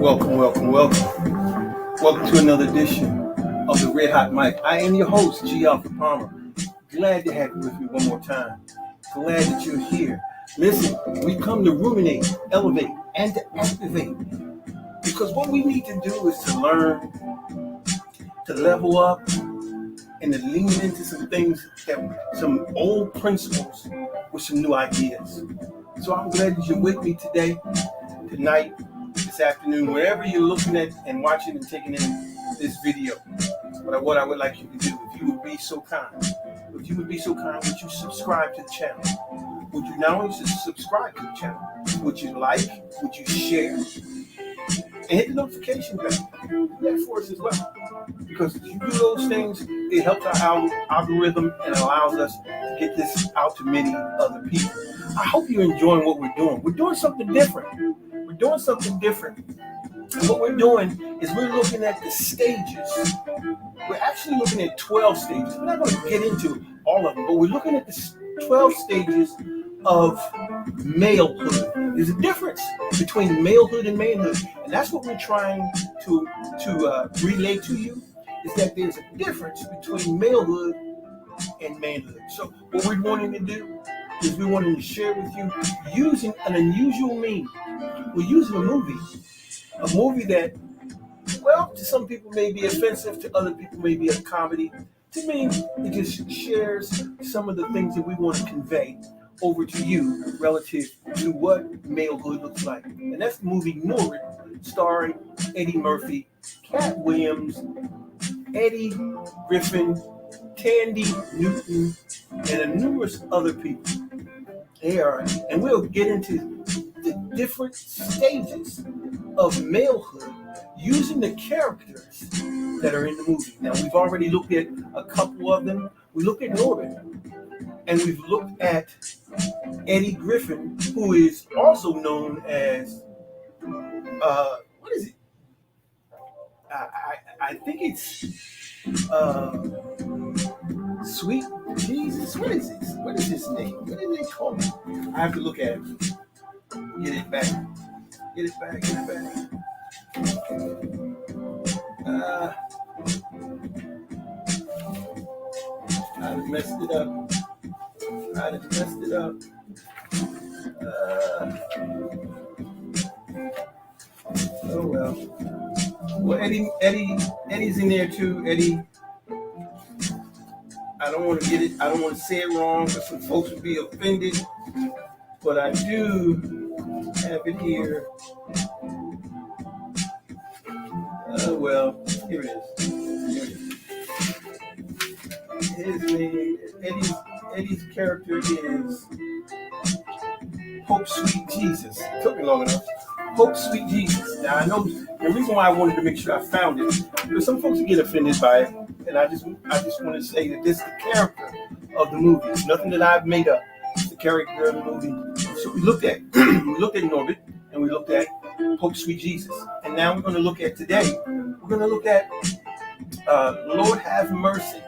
Welcome, welcome, welcome. Welcome to another edition of the Red Hot Mic. I am your host, G. Alpha Palmer. Glad to have you with me one more time. Glad that you're here. Listen, we come to ruminate, elevate, and to activate. Because what we need to do is to learn, to level up, and to lean into some things, some old principles with some new ideas. So I'm glad that you're with me today, tonight, this afternoon, wherever you're looking at and watching and taking in this video. But what I would like you to do, if you would be so kind, would you subscribe to the channel? Would you not only subscribe to the channel, would you like, would you share, and hit the notification bell? Do that for us as well. Because if you do those things, it helps our algorithm and allows us to get this out to many other people. I hope you're enjoying what we're doing. We're doing something different. And what we're doing is we're looking at the stages. We're actually looking at 12 stages. We're not going to get into all of them, but we're looking at the 12 stages of malehood. There's a difference between malehood and manhood, and that's what we're trying to relay to you, is that there's a difference between malehood and manhood. So what we're wanting to do is we wanted to share with you using an unusual means. We're using a movie that, well, to some people may be offensive, to other people may be a comedy. To me, it just shares some of the things that we want to convey over to you relative to what malehood looks like. And that's the movie Norbit, starring Eddie Murphy, Katt Williams, Eddie Griffin, Tandy Newton, and numerous other people. And we'll get into the different stages of malehood using the characters that are in the movie. Now, we've already looked at a couple of them. We looked at Norbit, and we've looked at Eddie Griffin, who is also known as, what is it? I think it's Sweet Jesus. What is this? What is his name? What do they call him? I have to look at it. Get it back. I messed it up. Oh well. Well, Eddie's in there too. Eddie. I don't want to say it wrong because some folks would be offended. But I do have it here. Well, here it is. His name, Eddie's character is Hope Sweet Jesus. It took me long enough. Hope Sweet Jesus. Now I know the reason why I wanted to make sure I found it, because some folks get offended by it, and I just want to say that this is the character of the movie. It's nothing that I've made up. It's the character of the movie. So we looked at Norbit, and we looked at Hope Sweet Jesus, and now we're going to look at today. We're going to look at Lord Have Mercy.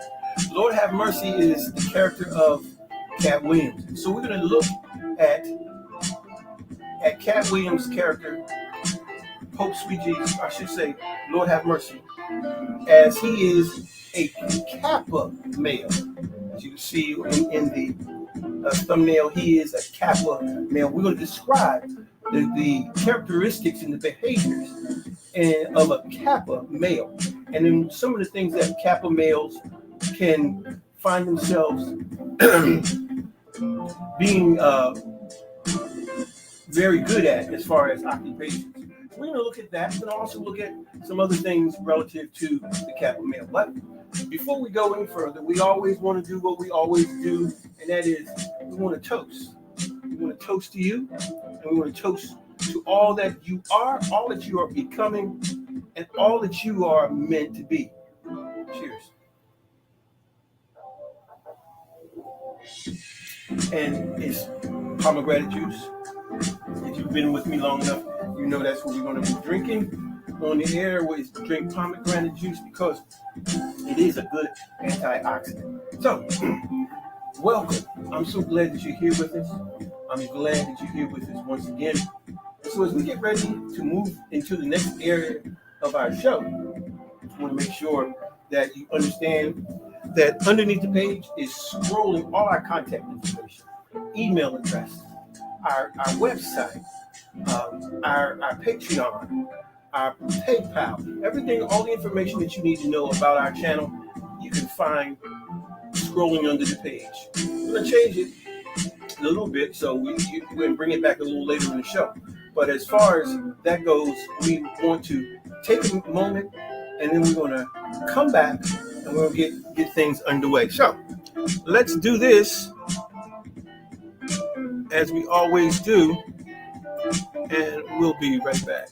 Lord Have Mercy is the character of Katt Williams. So we're going to look at Katt Williams' character, Hope Sweet Jesus, I should say, Lord Have Mercy, as he is a Kappa male. As you can see in the thumbnail, he is a Kappa male. We're going to describe the characteristics and the behaviors of a Kappa male, and then some of the things that Kappa males can find themselves being very good at as far as occupations. We're going to look at that, and also look at some other things relative to the Kappa male. But before we go any further, we always want to do what we always do, and that is we want to toast. We want to toast to you, and we want to toast to all that you are, all that you are becoming, and all that you are meant to be. Cheers. And it's pomegranate juice. If you've been with me long enough, you know that's what we're going to be drinking on the air. Is drink pomegranate juice because it is a good antioxidant. So, welcome. I'm so glad that you're here with us. I'm glad that you're here with us once again. So as we get ready to move into the next area of our show, I want to make sure that you understand that underneath the page is scrolling all our contact information, email address, our website, our Patreon, our PayPal, everything, all the information that you need to know about our channel, you can find scrolling under the page. We're going to change it a little bit, so we're going to bring it back a little later in the show. But as far as that goes, we want to take a moment, and then we're going to come back, and we'll get things underway. So let's do this as we always do, and we'll be right back.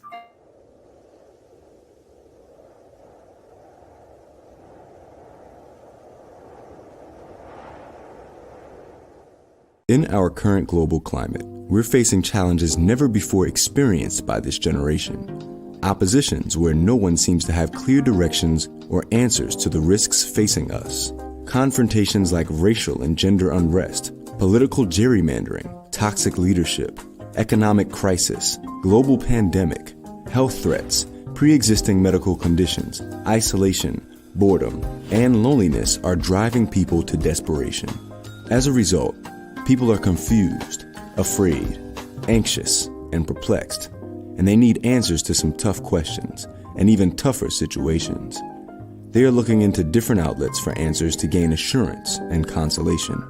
In our current global climate, we're facing challenges never before experienced by this generation. Oppositions where no one seems to have clear directions or answers to the risks facing us. Confrontations like racial and gender unrest, political gerrymandering, toxic leadership, economic crisis, global pandemic, health threats, pre-existing medical conditions, isolation, boredom, and loneliness are driving people to desperation. As a result, people are confused, afraid, anxious, and perplexed, and they need answers to some tough questions and even tougher situations. They are looking into different outlets for answers to gain assurance and consolation.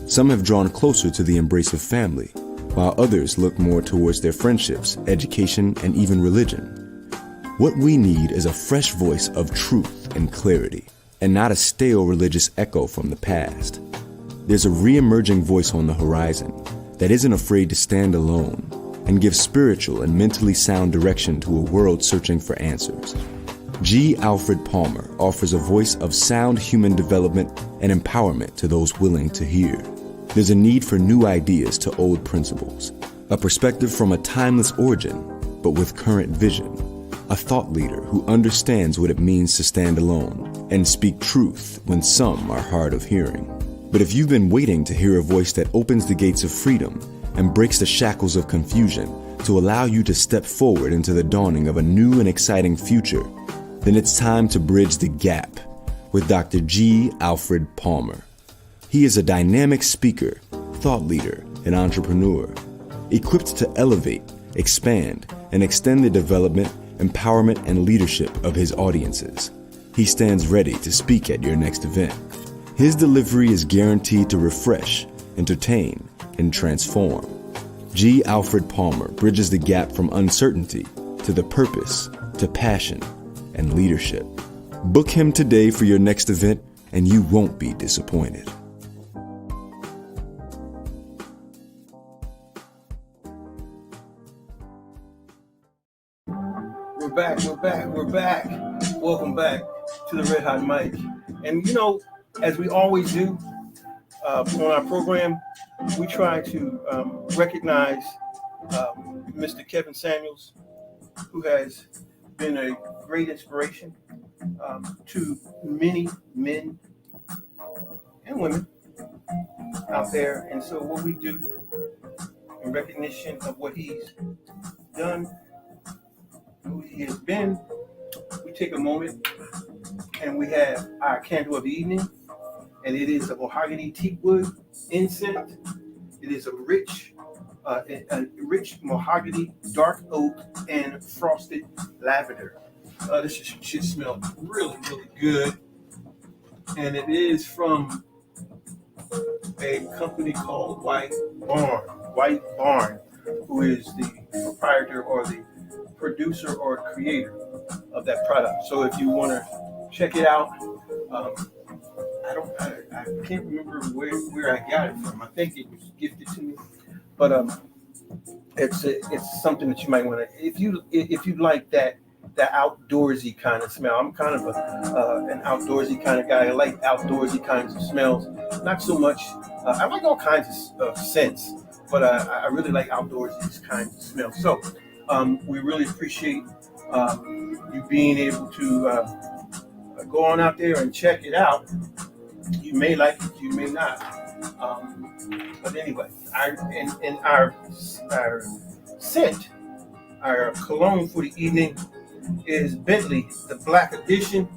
Some have drawn closer to the embrace of family, while others look more towards their friendships, education, and even religion. What we need is a fresh voice of truth and clarity, and not a stale religious echo from the past. There's a re-emerging voice on the horizon that isn't afraid to stand alone and give spiritual and mentally sound direction to a world searching for answers. G. Alfred Palmer offers a voice of sound human development and empowerment to those willing to hear. There's a need for new ideas to old principles, a perspective from a timeless origin, but with current vision, a thought leader who understands what it means to stand alone and speak truth when some are hard of hearing. But if you've been waiting to hear a voice that opens the gates of freedom and breaks the shackles of confusion to allow you to step forward into the dawning of a new and exciting future, then it's time to bridge the gap with Dr. G. Alfred Palmer. He is a dynamic speaker, thought leader, and entrepreneur, equipped to elevate, expand, and extend the development, empowerment, and leadership of his audiences. He stands ready to speak at your next event. His delivery is guaranteed to refresh, entertain, and transform. G. Alfred Palmer bridges the gap from uncertainty to the purpose, to passion, and leadership. Book him today for your next event, and you won't be disappointed. We're back. Welcome back to the Red Hot Mic. And as we always do on our program, we try to recognize Mr. Kevin Samuels, who has been a great inspiration to many men and women out there. And so what we do in recognition of what he's done, who he has been, we take a moment and we have our candle of the evening, and it is a mahogany teak wood incense. It is a rich mahogany, dark oak, and frosted lavender. This should smell really, really good, and it is from a company called White Barn, who is the proprietor or the producer or creator of that product. So if you want to check it out, I can't remember where I got it from. I think it was gifted to me, but it's something that you might want to, if you like that outdoorsy kind of smell. I'm kind of an outdoorsy kind of guy. I like outdoorsy kinds of smells. Not so much. I like all kinds of scents, but I really like outdoorsy kinds of smells. So we really appreciate you being able to go on out there and check it out. You may like it, you may not. But anyway, our scent Our cologne for the evening is Bentley, the Black Edition,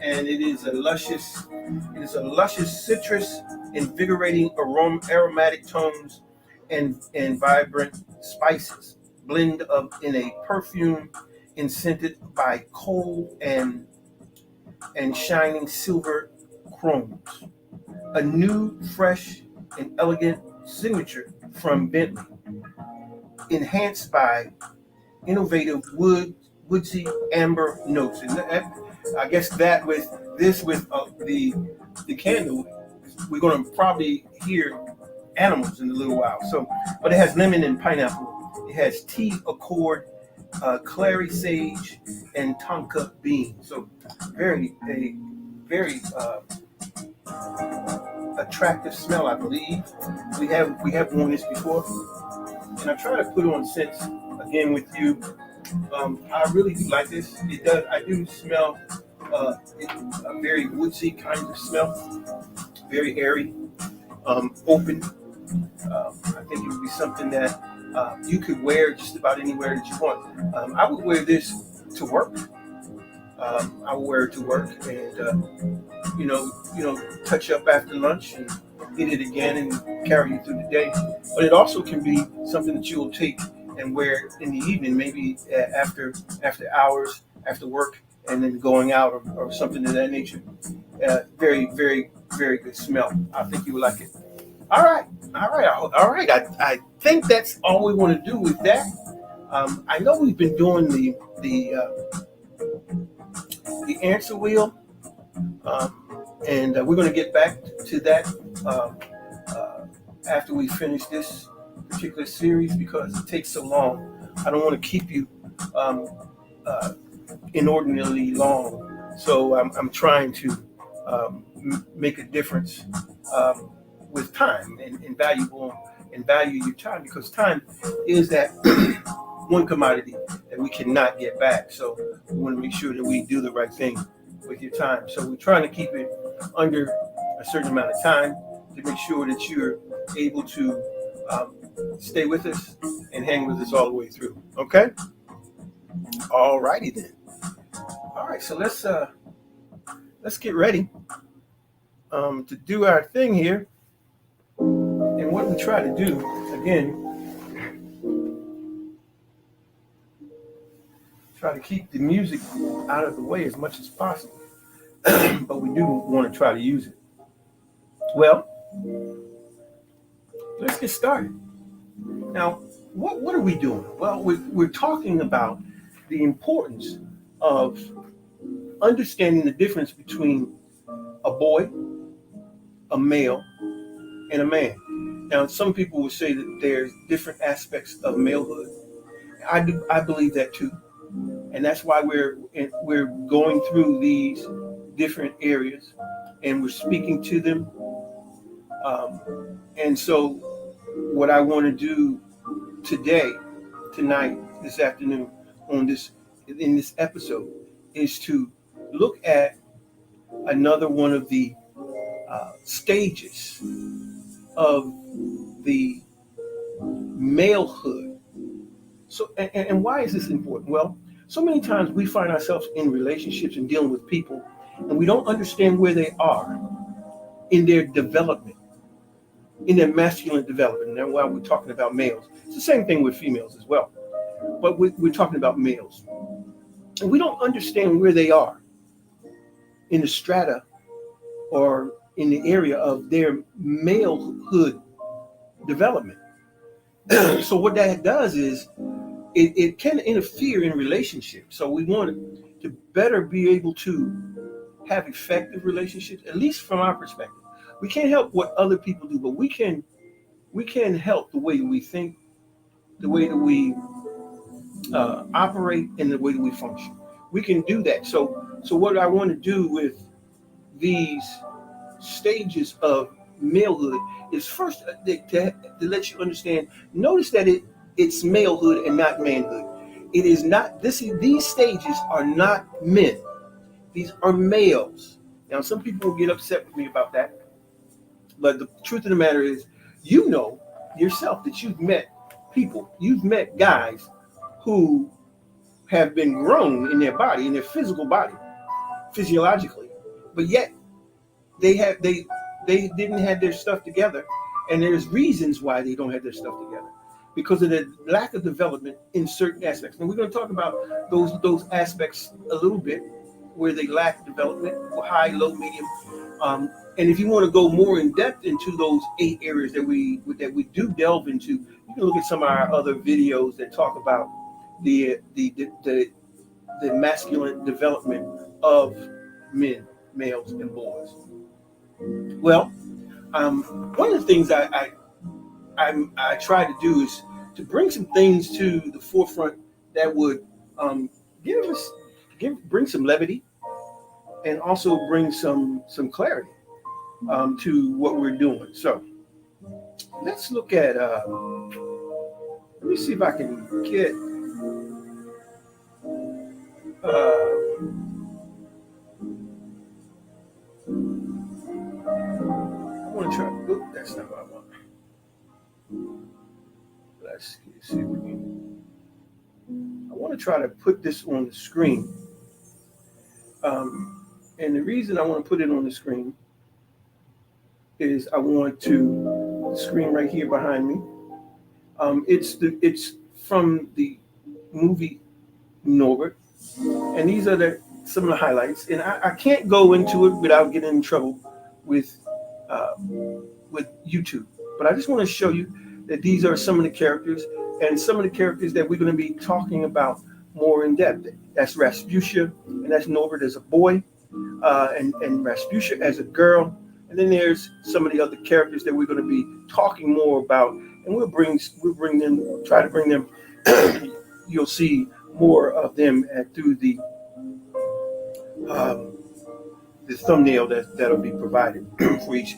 and it is a luscious citrus, invigorating aromatic tones and vibrant spices, blend of in a perfume scented by coal and shining silver chromes. A new, fresh, and elegant signature from Bentley, enhanced by innovative woodsy amber notes. And I guess that with the candle, we're going to probably hear animals in a little while. So, but it has lemon and pineapple. It has tea accord, clary sage, and tonka bean. So, very attractive smell, I believe. We have worn this before, and I try to put on scents again with you. I really do like this. It does. I do smell a very woodsy kind of smell, very airy, open. I think it would be something that you could wear just about anywhere that you want. I would wear this to work. I would wear it to work, and touch up after lunch and hit it again and carry you through the day. But it also can be something that you will take and wear in the evening, maybe after hours, after work, and then going out or something of that nature. Very, very, very good smell. I think you would like it. All right. I think that's all we want to do with that. I know we've been doing the answer wheel, and we're going to get back to that after we finish this particular series because it takes so long. I don't want to keep you inordinately long, so I'm trying to make a difference with time and value your time, because time is that one commodity that we cannot get back. So we want to make sure that we do the right thing with your time. So we're trying to keep it under a certain amount of time to make sure that you're able to stay with us and hang with us all the way through. Okay? All righty then. All right, so let's get ready to do our thing here. And what we try to do, again, try to keep the music out of the way as much as possible. But we do want to try to use it. Well, let's get started. Now, what are we doing? Well, we're talking about the importance of understanding the difference between a boy, a male, and a man. Now, some people will say that there's different aspects of malehood. I believe that too, and that's why we're going through these different areas, and we're speaking to them. And so, what I want to do tonight, this afternoon, in this episode, is to look at another one of the stages of the malehood. So, and why is this important? Well, so many times we find ourselves in relationships and dealing with people, and we don't understand where they are in their development, in their masculine development. And while we're talking about males, it's the same thing with females as well. But we're talking about males. And we don't understand where they are in the strata or in the area of their malehood development. So what that does is it can interfere in relationships. So we want to better be able to have effective relationships, at least from our perspective. We can't help what other people do, but we can help the way that we think, the way that we operate, and the way that we function. We can do that. So what I want to do with these stages of malehood is first to let you understand. Notice that it's malehood and not manhood. It is not this. These stages are not men. These are males. Now, some people will get upset with me about that, but the truth of the matter is, you know yourself that you've met people, you've met guys who have been grown in their body, in their physical body, physiologically, but yet they didn't have their stuff together, and there's reasons why they don't have their stuff together because of the lack of development in certain aspects. And we're going to talk about those aspects a little bit where they lack development, high, low, medium. And if you want to go more in depth into those 8 areas that we do delve into, you can look at some of our other videos that talk about the masculine development of men, males, and boys. Well, one of the things I try to do is to bring some things to the forefront that would bring some levity and also bring some clarity to what we're doing. So let's look at. Let me see if I can get. I want to try. Oop, that's not what I want. Let's see if we can. I want to try to put this on the screen. And the reason I want to put it on the screen is I want the screen right here behind me. It's from the movie Norbit, and these are some of the highlights. And I can't go into it without getting in trouble with YouTube. But I just want to show you that these are some of the characters, and some of the characters that we're going to be talking about more in depth. That's Rasputia, and that's Norbit as a boy, and Rasputia as a girl. And then there's some of the other characters that we're going to be talking more about, and we'll try to bring them. You'll see more of them through the thumbnail that'll be provided for each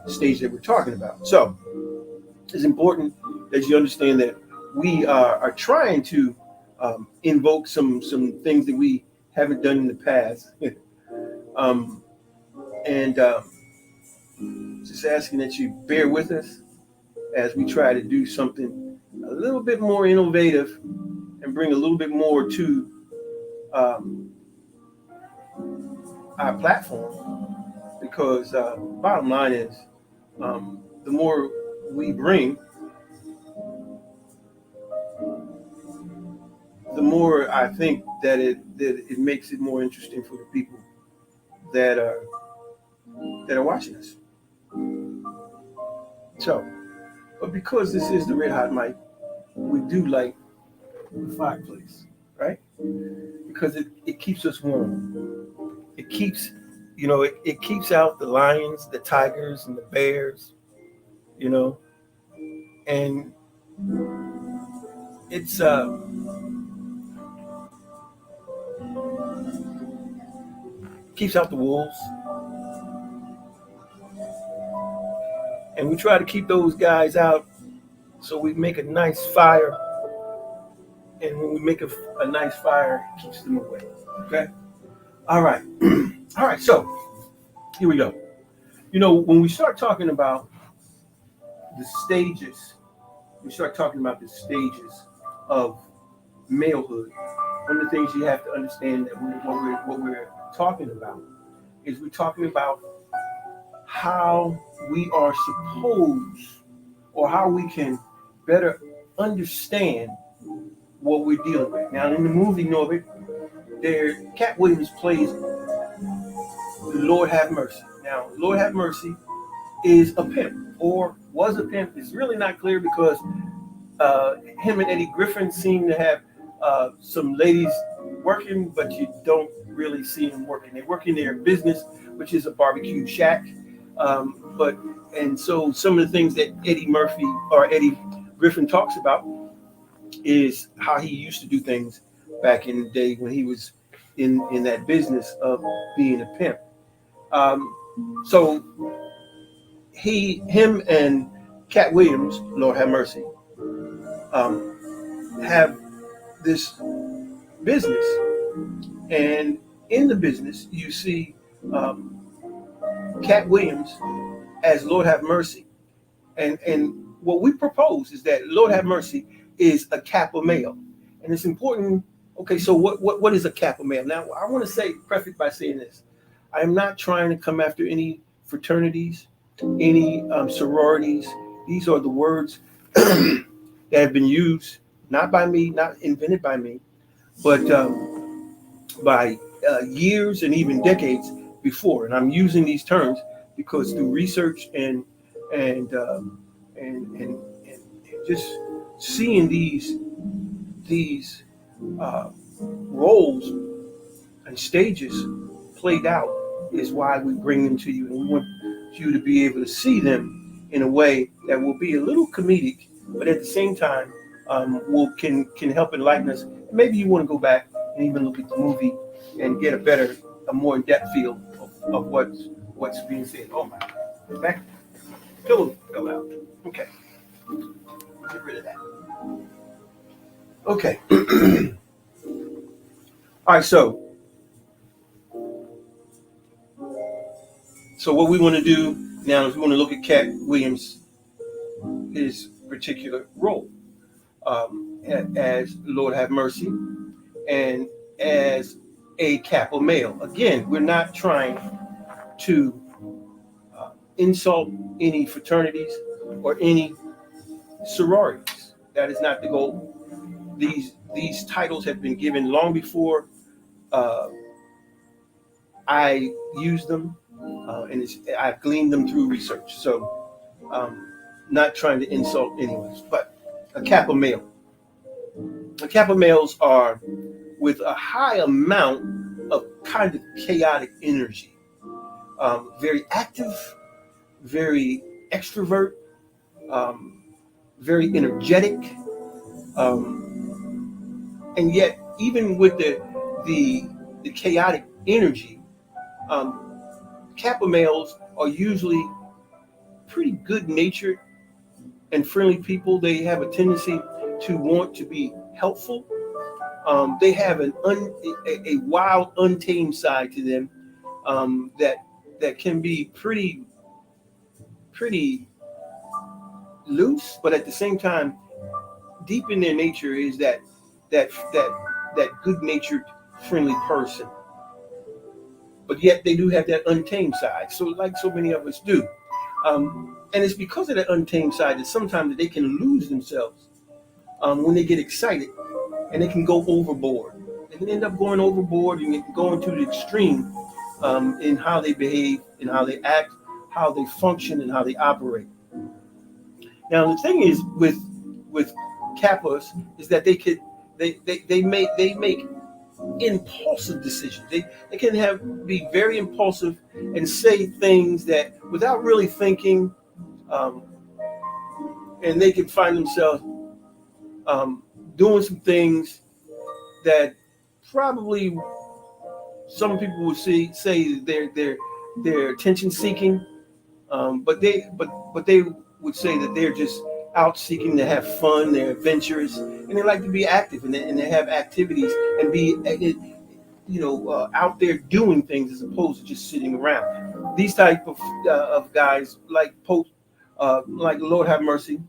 stage that we're talking about. So it's important that you understand that we are trying to invoke some things that we haven't done in the past, and just asking that you bear with us as we try to do something a little bit more innovative and bring a little bit more to our platform. Because bottom line is, the more we bring, the more I think that it makes it more interesting for the people that are watching us. So, but because this is the Red Hot Mic, we do like the fireplace, right? Because it keeps us warm. It keeps, it keeps out the lions, the tigers, and the bears, and it's keeps out the wolves. And we try to keep those guys out, so we make a nice fire. And when we make a nice fire, it keeps them away. Okay? All right. All right, so here we go. When we start talking about the stages, of malehood. One of the things you have to understand that what we're talking about is we're talking about how we are supposed, or how we can better understand what we're dealing with. Now, in the movie Norbit, Katt Williams plays Lord Have Mercy. Now, Lord Have Mercy is a pimp, or was a pimp. It's really not clear because him and Eddie Griffin seem to have some ladies working, but you don't really see them working. They work in their business, which is a barbecue shack. And so some of the things that Eddie Griffin talks about is how he used to do things back in the day when he was in that business of being a pimp. So him and Katt Williams, Lord have mercy, have this business, and in the business you see Katt Williams as Lord have mercy, and what we propose is that Lord have mercy is a Kappa male. And it's important. Okay, so what is a Kappa male? Now, I want to preface by saying this. I am not trying to come after any fraternities, any sororities. These are the words that have been used, not by me, not invented by me, but by years and even decades before. And I'm using these terms because through research and and just seeing these uh, roles and stages played out is why we bring them to you, and we want you to be able to see them in a way that will be a little comedic, but at the same time will can help enlighten us. Maybe you want to go back and even look at the movie and get a more in-depth feel of what's being said. Oh my, back pillow fell out. Okay, get rid of that. Okay. All right, so what we want to do now is we want to look at Katt Williams, his particular role as Lord have mercy, and as a Kappa male. Again, we're not trying to insult any fraternities or any sororities. That is not the goal. These titles have been given long before uh, I used them, and I've gleaned them through research. So, not trying to insult anyone, but a Kappa male. The Kappa males are with a high amount of kind of chaotic energy, very active, very extrovert, um, very energetic, and yet even with the chaotic energy, um, Kappa males are usually pretty good natured and friendly people. They have a tendency to want to be helpful. They have a wild, untamed side to them that can be pretty loose, but at the same time, deep in their nature is that good natured, friendly person. But yet they do have that untamed side. So like so many of us do. And it's because of that untamed side that sometimes they can lose themselves when they get excited, and they can go overboard. They can end up going overboard and going to the extreme in how they behave, in how they act, how they function, and how they operate. Now the thing is with Kappas is that they make impulsive decisions. They can be very impulsive and say things that without really thinking, um, and they can find themselves doing some things that probably some people would say they're attention seeking, but they would say that they're just out seeking to have fun. They're adventurous, and they like to be active, and they have activities and be out there doing things as opposed to just sitting around. These type of guys like Lord have mercy,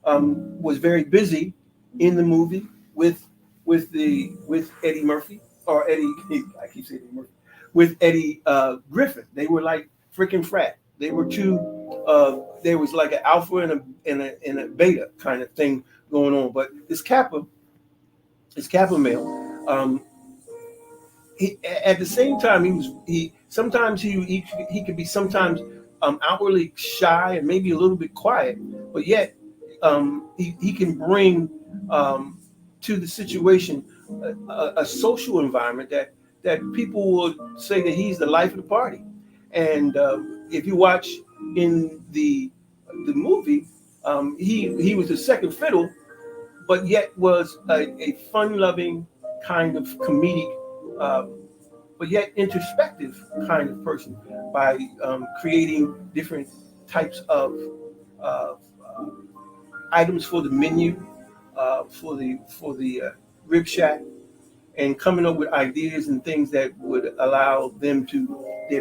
was very busy in the movie with Eddie Murphy or Eddie. I keep saying Eddie Murphy with Eddie Griffin. They were like freaking frat. They were two. There was like an alpha and a beta kind of thing going on. But this Kappa male. At the same time, he sometimes he could be sometimes outwardly shy and maybe a little bit quiet, but yet he can bring to the situation a social environment that people would say that he's the life of the party. And if you watch in the movie, he was a second fiddle, but yet was a fun-loving kind of comedic, but yet introspective kind of person by creating different types of uh, items for the menu, for the rib shack, and coming up with ideas and things that would allow their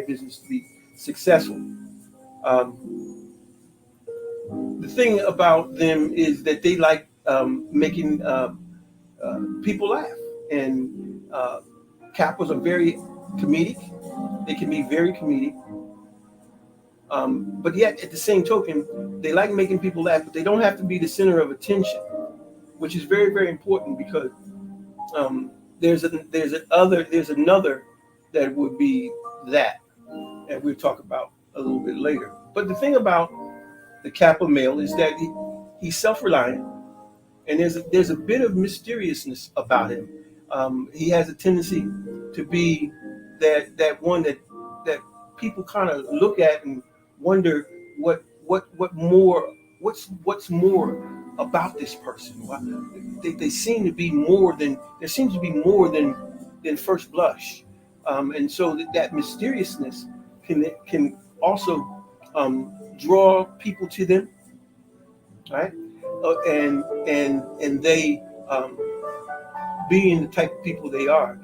business to be successful. The thing about them is that they like making people laugh. And Kappas are very comedic. They can be very comedic. But yet, at the same token, they like making people laugh, but they don't have to be the center of attention, which is very, very important because there's another that would be that, and we'll talk about a little bit later. But the thing about the Kappa male is that he's self-reliant, and there's a bit of mysteriousness about him. He has a tendency to be that one that people kind of look at and wonder what's more about this person. They seem to be more than there seems to be more than first blush, and so that mysteriousness can also draw people to them, right? And they, being the type of people they are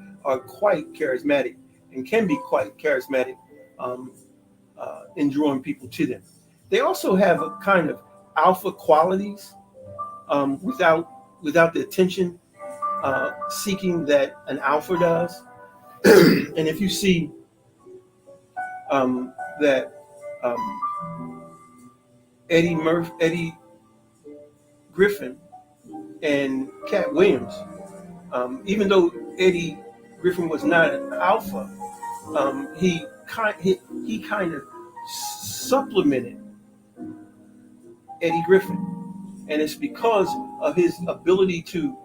quite charismatic and can be quite charismatic in drawing people to them. They also have a kind of alpha qualities without the attention seeking that an alpha does. And if you see that Eddie Griffin and Katt Williams, even though Eddie Griffin was not an alpha, he kind of supplemented Eddie Griffin, and it's because of his ability to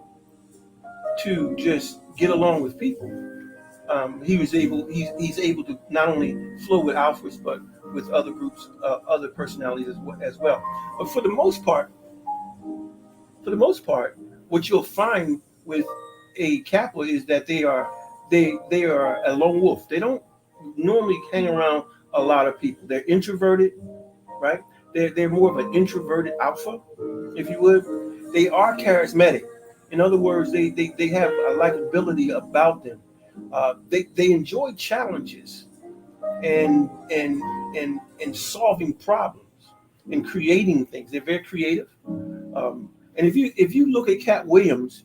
just get along with people. He's able to not only flow with alphas but with other groups, other personalities as well. But for the most part, what you'll find with a Kappa is that they are a lone wolf. They don't normally hang around a lot of people. They're introverted, right? They're more of an introverted alpha, if you would. They are charismatic. In other words, they have a likability about them. They enjoy challenges and solving problems and creating things. They're very creative. And if you look at Katt Williams,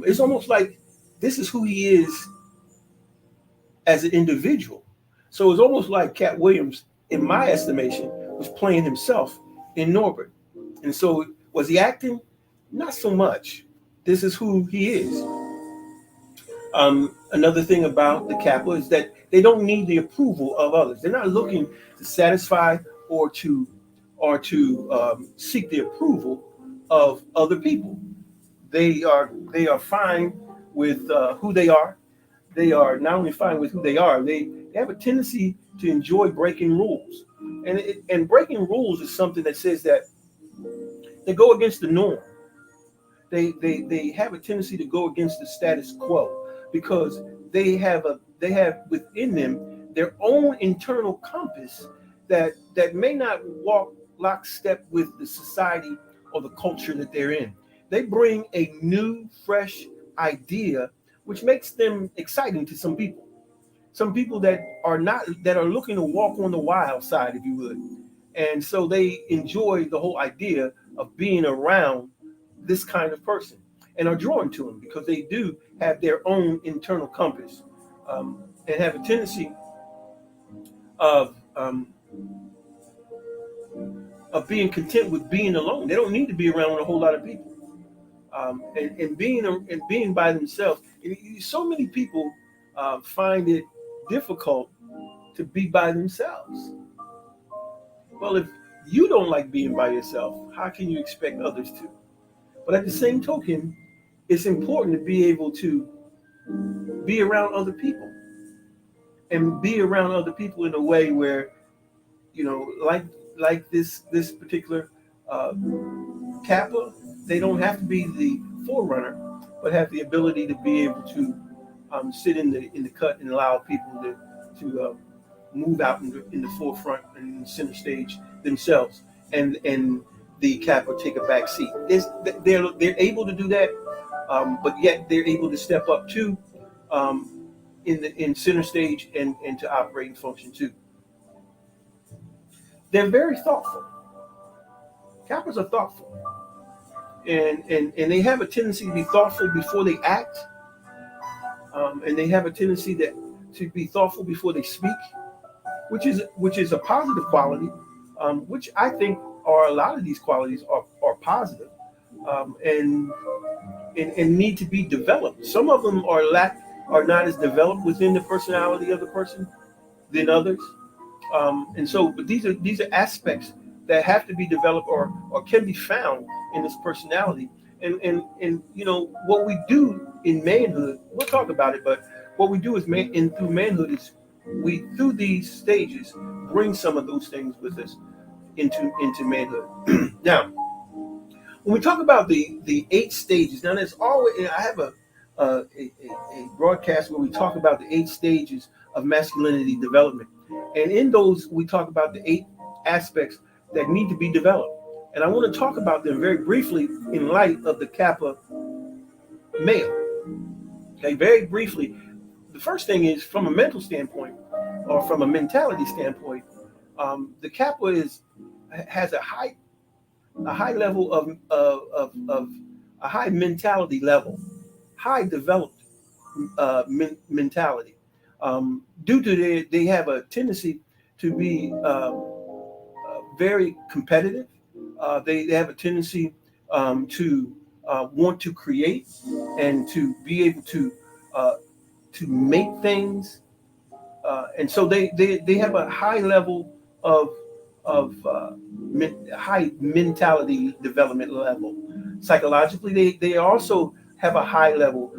it's almost like this is who he is as an individual. So it's almost like Katt Williams, in my estimation, was playing himself in Norbit. And so was he acting? Not so much. This is who he is. Another thing about the Kappa is that they don't need the approval of others. They're not looking to satisfy or to seek the approval of other people. They are fine with who they are. They are not only fine with who they are, they have a tendency to enjoy breaking rules. And breaking rules is something that says that they go against the norm. They have a tendency to go against the status quo because they have within them their own internal compass that may not walk lockstep with the society or the culture that they're in. They bring a new, fresh idea, which makes them exciting to some people. Some people that are looking to walk on the wild side, if you would. And so they enjoy the whole idea of being around this kind of person and are drawn to them because they do have their own internal compass and have a tendency of being content with being alone. They don't need to be around a whole lot of people. And being by themselves. So many people find it difficult to be by themselves. Well, if you don't like being by yourself, how can you expect others to? But at the same token, it's important to be able to be around other people and be around other people in a way where, like this particular Kappa, they don't have to be the forerunner, but have the ability to be able to sit in the cut and allow people to move out in the forefront and in the center stage themselves, and the Kappa take a back seat. They're able to do that, but yet they're able to step up too in center stage and to operate and function too. They're very thoughtful. Kappas are thoughtful. and they have a tendency to be thoughtful before they act, and they have a tendency to be thoughtful before they speak, which is a positive quality, which I think are a lot of these qualities are positive, and need to be developed. Some of them are not as developed within the personality of the person than others, and so but these are aspects that have to be developed or can be found in this personality. And what we do in manhood, we'll talk about it, but what we do is through manhood is we through these stages bring some of those things with us into manhood. Now, when we talk about the 8 stages, now there's always, I have a broadcast where we talk about the 8 stages of masculinity development, and in those we talk about the 8 aspects that need to be developed, and I want to talk about them very briefly in light of the Kappa male. Okay, very briefly. The first thing is from a mental standpoint, or from a mentality standpoint, the Kappa has a high level of a high mentality level, high developed mentality. Due to they have a tendency to be very competitive. They have a tendency to want to create and to be able to make things, and so they have a high level of high mentality development level. Psychologically, they also have a high level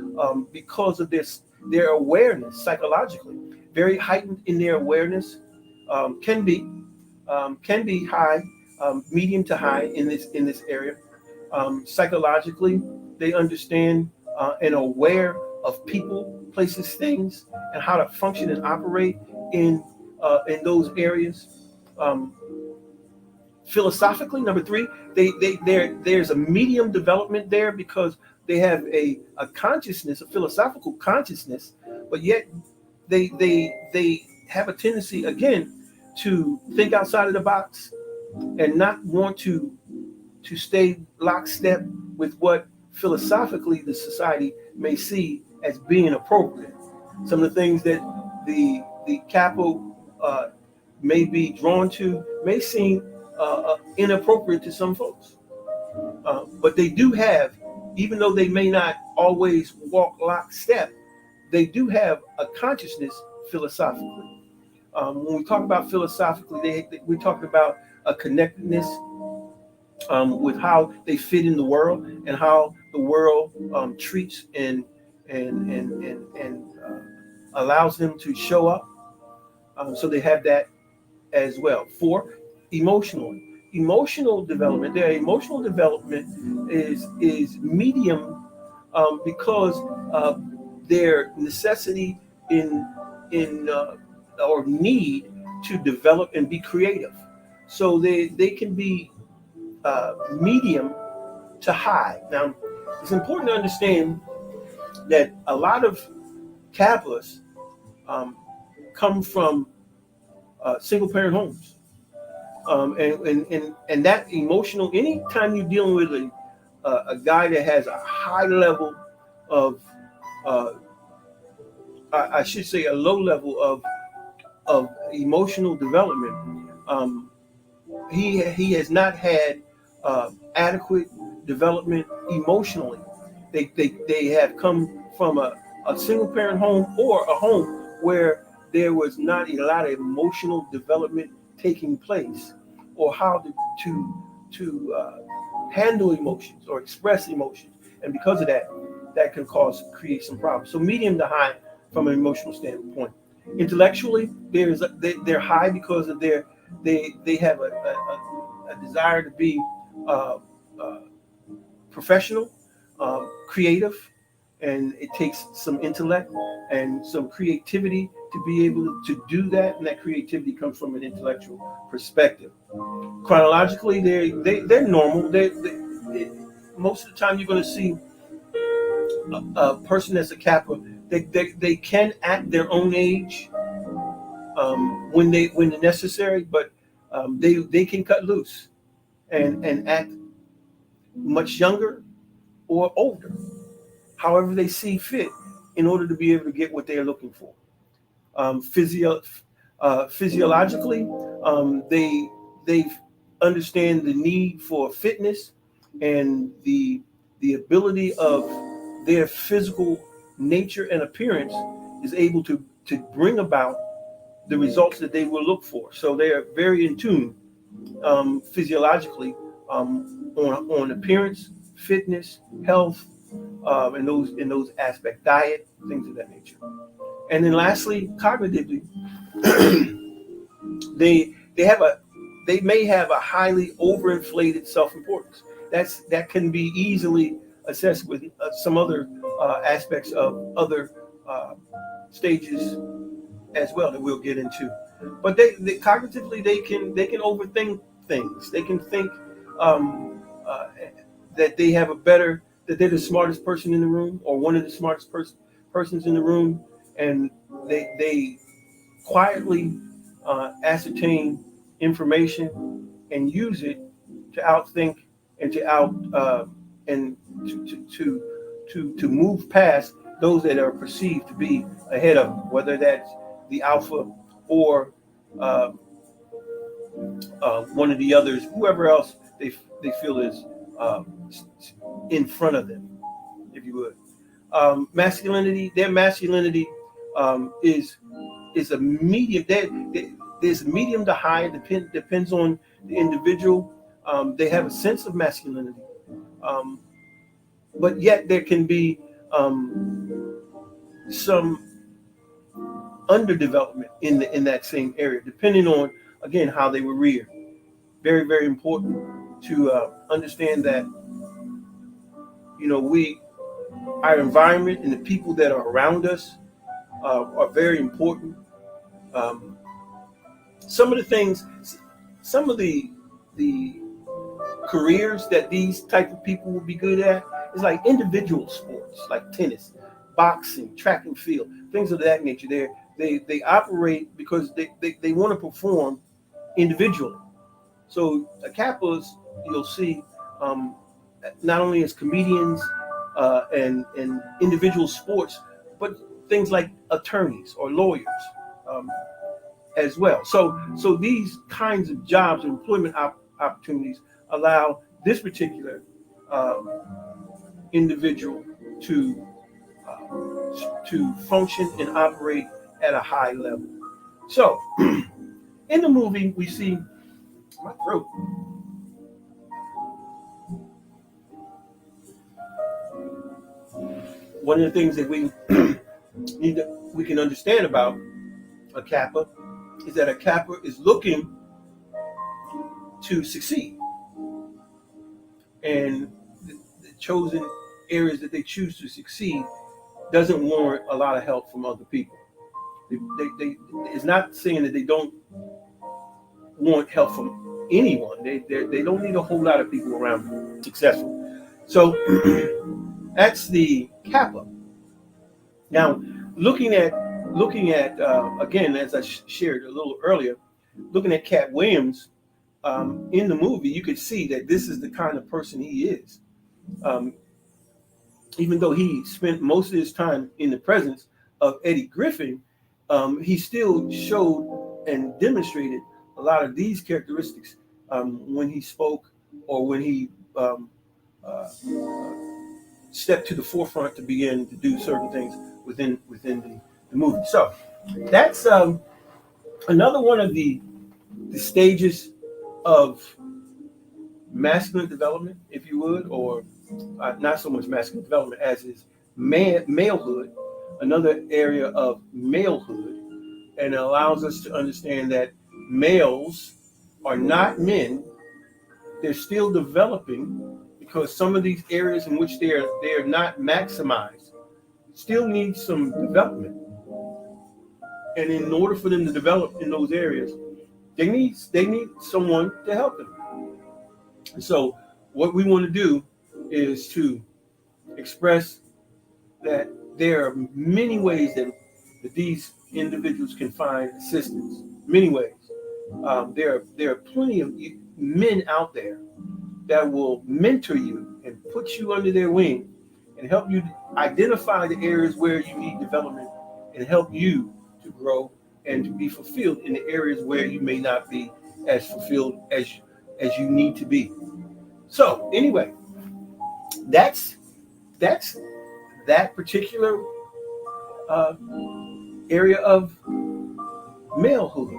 because of their awareness. Psychologically, very heightened in their awareness, can be high, medium to high in this area. Psychologically, they understand and aware of people, places, things, and how to function and operate in those areas. Philosophically, number 3, there's a medium development there because they have a consciousness, a philosophical consciousness, but yet they have a tendency again to think outside of the box and not want to stay lockstep with what philosophically the society may see as being appropriate. Some of the things that the Kappa may be drawn to may seem inappropriate to some folks, but they do have, even though they may not always walk lockstep, they do have a consciousness philosophically. When we talk about philosophically, we talk about a connectedness with how they fit in the world and how the world treats and allows them to show up. So they have that as well. 4, emotional development. Their emotional development is medium because of their necessity or need to develop and be creative. So they can be medium to high. Now, it's important to understand that a lot of Kappas come from single parent homes. And that emotional, anytime you're dealing with a guy that has a high level of, I should say a low level of emotional development, he has not had adequate development emotionally. They have come from a single parent home or a home where there was not a lot of emotional development taking place, or how to handle emotions or express emotions, and because of that can create some problems. So medium to high from an emotional standpoint. Intellectually, they're high because of they have a desire to be professional, creative, and it takes some intellect and some creativity to be able to do that, and that creativity comes from an intellectual perspective. Chronologically, they're normal. They most of the time you're going to see a person that's a Kappa. They can act their own age when necessary, but they can cut loose and act much younger or older, however they see fit, in order to be able to get what they're looking for. Um, physio, Physiologically, they understand the need for fitness and the ability of their physical nature and appearance is able to bring about the results that they will look for. So they are very in tune physiologically on appearance, fitness, health, and those aspects, diet, things of that nature. And then lastly, cognitively, they have a they may have a highly overinflated self-importance. That can be easily assessed with some other aspects of other uh, stages as well that we'll get into. But they cognitively they can overthink things. They can think that they have a better that they're the smartest person in the room or one of the smartest persons in the room, and they quietly ascertain information and use it to outthink and to out and to move past those that are perceived to be ahead of them, whether that's the alpha or uh, one of the others, whoever else they feel is uh, in front of them, if you would. Their masculinity is a medium. There's medium to high. Depends on the individual. They have a sense of masculinity, um, but yet there can be some underdevelopment in that same area, depending on again how they were reared. Very very important to understand that we our environment and the people that are around us are very important. Um, some of the things, some of the careers that these type of people will be good at is like individual sports, like tennis, boxing, track and field, things of that nature. They operate because they want to perform individually. So the Kappas, you'll see, um, not only as comedians and individual sports, but things like attorneys or lawyers um, as well. So these kinds of jobs and employment opportunities allow this particular um, individual to function and operate at a high level. So in the movie, we see my throat. One of the things that we can understand about a Kappa is that a Kappa is looking to succeed, and the chosen areas that they choose to succeed doesn't warrant a lot of help from other people. It's not saying that they don't want help from anyone. They don't need a whole lot of people around them successful. So that's the Kappa. Now, looking at again, as I shared a little earlier, looking at Katt Williams in the movie, you could see that this is the kind of person he is. Um, Even though he spent most of his time in the presence of Eddie Griffin, he still showed and demonstrated a lot of these characteristics when he spoke or when he uh, stepped to the forefront to begin to do certain things within the movie. So that's another one of the stages of masculine development, if you would, or not so much masculine development as is malehood, another area of malehood, and it allows us to understand that males are not men. They're still developing because some of these areas in which they are not maximized still need some development. And in order for them to develop in those areas, they need someone to help them. And so what we want to do is to express that there are many ways that these individuals can find assistance. Many ways. There are plenty of men out there that will mentor you and put you under their wing and help you identify the areas where you need development and help you to grow and to be fulfilled in the areas where you may not be as fulfilled as you need to be. So anyway, that's that particular area of malehood.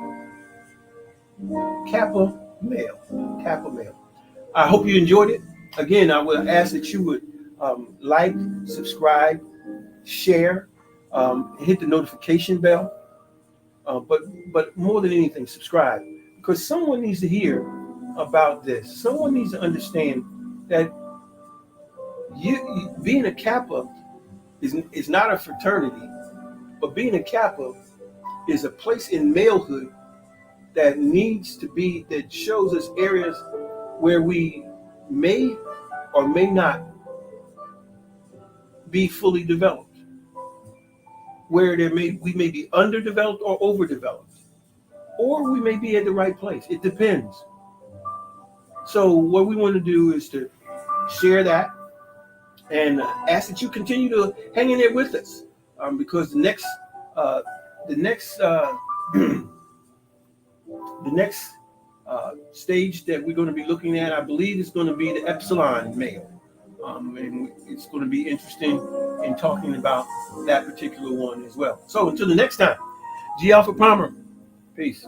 Kappa male. Kappa male. I hope you enjoyed it. Again, I would ask that you would like, subscribe, share, hit the notification bell. But more than anything, subscribe, because someone needs to hear about this. Someone needs to understand that you being a Kappa is not a fraternity, but being a Kappa is a place in malehood that needs to be, that shows us areas where we may or may not be fully developed, where we may be underdeveloped or overdeveloped, or we may be at the right place. It depends. So what we want to do is to share that and ask that you continue to hang in there with us, because the next the next stage that we're going to be looking at, I believe, is going to be the epsilon male. And it's going to be interesting in talking about that particular one as well. So until the next time, G Alpha Palmer, peace.